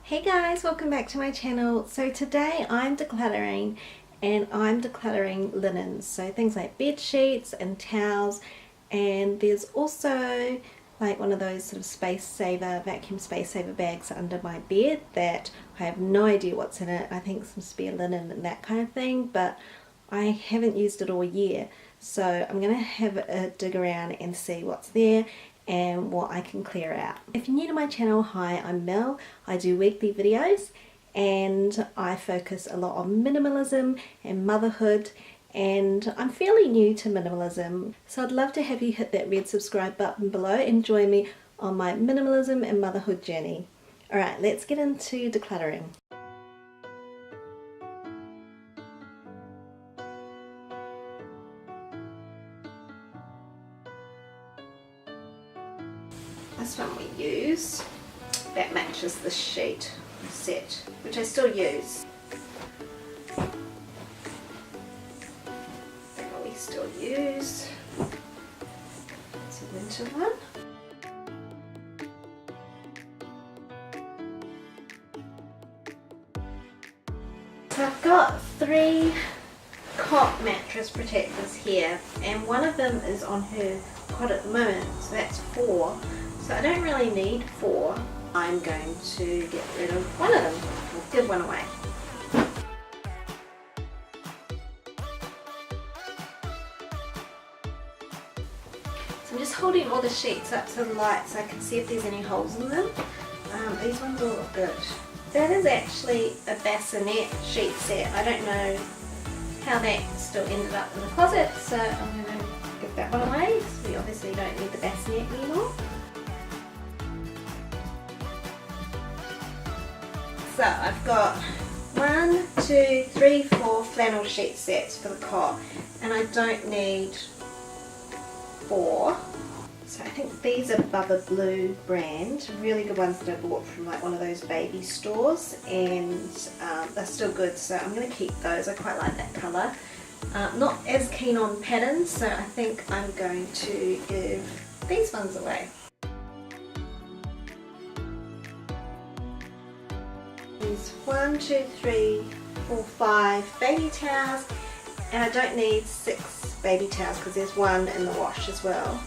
Hey guys, welcome back to my channel. So today I'm decluttering and I'm decluttering linens, so things like bed sheets and towels, and there's also like one of those sort of vacuum space saver bags under my bed that I have no idea what's in it. I think some spare linen and that kind of thing, but I haven't used it all year, so I'm gonna have a dig around and see what's there and what I can clear out. If you're new to my channel, hi, I'm Mel. I do weekly videos and I focus a lot on minimalism and motherhood, and I'm fairly new to minimalism, so I'd love to have you hit that red subscribe button below and join me on my minimalism and motherhood journey. Alright, let's get into decluttering. This one we use, that matches the sheet set, which I still use. That one we still use. It's a winter one. So I've got 3 cot mattress protectors here, and one of them is on her cot at the moment, so that's 4. So I don't really need 4. I'm going to get rid of one of them. I'll give one away. So I'm just holding all the sheets up to the light so I can see if there's any holes in them. These ones all look good. That is actually a bassinet sheet set. I don't know how that still ended up in the closet, so I'm going to give that one away. So we obviously don't need the bassinet anymore. So I've got 1, 2, 3, 4 flannel sheet sets for the cot, and I don't need 4. So I think these are Bubba Blue brand, really good ones that I bought from like one of those baby stores, and they're still good, so I'm going to keep those. I quite like that colour. Not as keen on patterns, so I think I'm going to give these ones away. There's 1, 2, 3, 4, 5 baby towels, and I don't need 6 baby towels because there's 1 in the wash as well.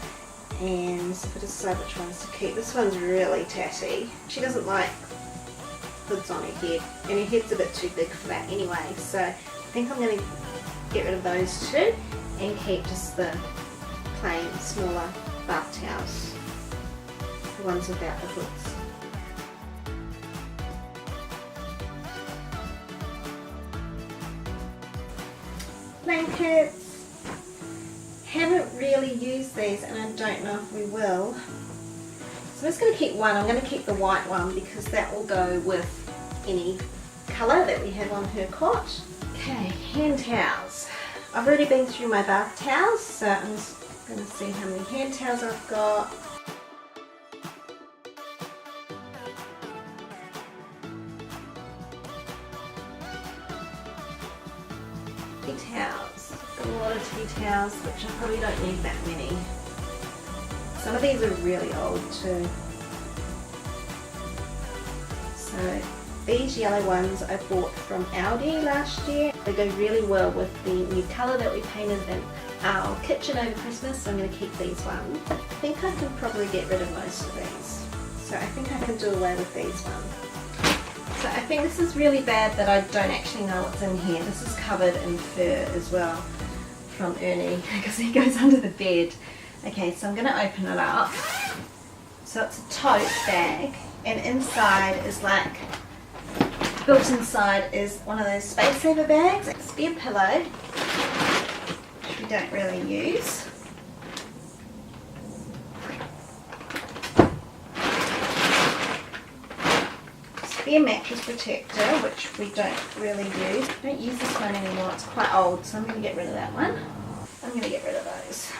And so if I decide which ones to keep, this one's really tatty. She doesn't like hoods on her head, and her head's a bit too big for that anyway, so I think I'm going to get rid of those 2 and keep just the plain smaller bath towels, the ones without the hoods. Blankets, haven't really used these and I don't know if we will, so I'm just going to keep one. I'm going to keep the white one because that will go with any colour that we have on her cot. Okay, hand towels. I've already been through my bath towels, so I'm just going to see how many hand towels I've got. Tea towels. A lot of tea towels, which I probably don't need that many. Some of these are really old too. So these yellow ones I bought from Aldi last year. They go really well with the new colour that we painted in our kitchen over Christmas, so I'm going to keep these ones. I think I can probably get rid of most of these. So I think I can do away with these ones. So I think this is really bad that I don't actually know what's in here. This is covered in fur as well from Ernie because he goes under the bed. Okay, so I'm going to open it up. So it's a tote bag, and inside is like, built inside is one of those space saver bags. A spare pillow, which we don't really use. Spare mattress protector, which we don't really use. I don't use this one anymore, it's quite old, so I'm going to get rid of that one. I'm going to get rid of those.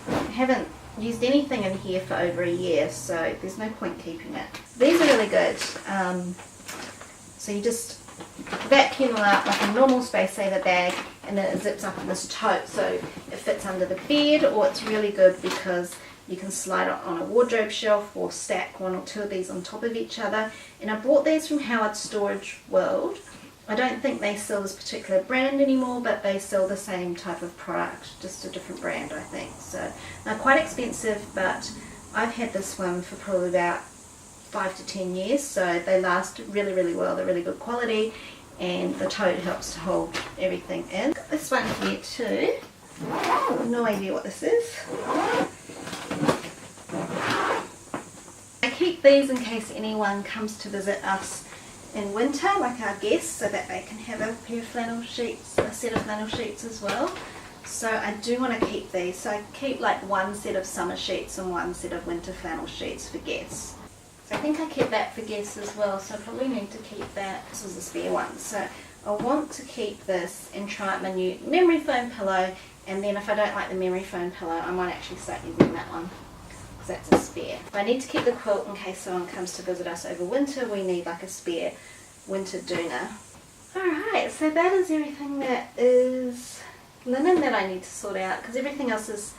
I haven't used anything in here for over a year, so there's no point keeping it. These are really good. So you just vacuum them up like a normal space saver bag, and then it zips up in this tote so it fits under the bed, or it's really good because You can slide it on a wardrobe shelf or stack one or two of these on top of each other. And I bought these from Howard's Storage World. I don't think they sell this particular brand anymore, but they sell the same type of product, just a different brand I think. So they're quite expensive, but I've had this one for probably about 5 to 10 years, so they last really, really well. They're really good quality, and the tote helps to hold everything in. Got this one here too. I have no idea what this is. I keep these in case anyone comes to visit us in winter, like our guests, so that they can have a pair of flannel sheets, a set of flannel sheets as well. So I do want to keep these. So I keep like one set of summer sheets and one set of winter flannel sheets for guests. So I think I kept that for guests as well, so I probably need to keep that. This was a spare one. So I want to keep this and try out my new memory foam pillow, and then if I don't like the memory foam pillow, I might actually start using that one, because that's a spare. But I need to keep the quilt in case someone comes to visit us over winter. We need like a spare winter doona. Alright, so that is everything that is linen that I need to sort out, because everything else is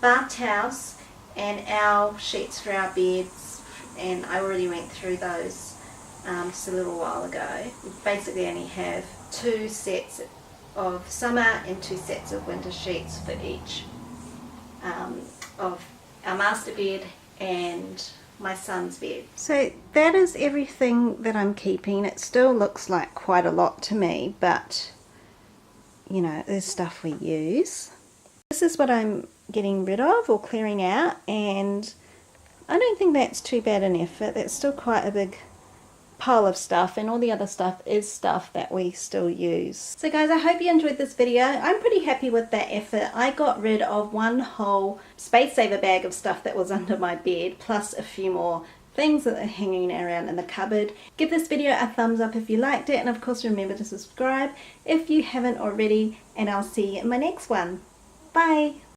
bath towels and our sheets for our beds, and I already went through those just a little while ago. We basically only have 2 sets of summer and 2 sets of winter sheets for each of our master bed and my son's bed. So that is everything that I'm keeping. It still looks like quite a lot to me, but you know, there's stuff we use. This is what I'm getting rid of or clearing out, and I don't think that's too bad an effort. That's still quite a big pile of stuff, and all the other stuff is stuff that we still use. So guys, I hope you enjoyed this video. I'm pretty happy with that effort. I got rid of one whole space saver bag of stuff that was under my bed, plus a few more things that are hanging around in the cupboard. Give this video a thumbs up if you liked it, and of course remember to subscribe if you haven't already, and I'll see you in my next one. Bye!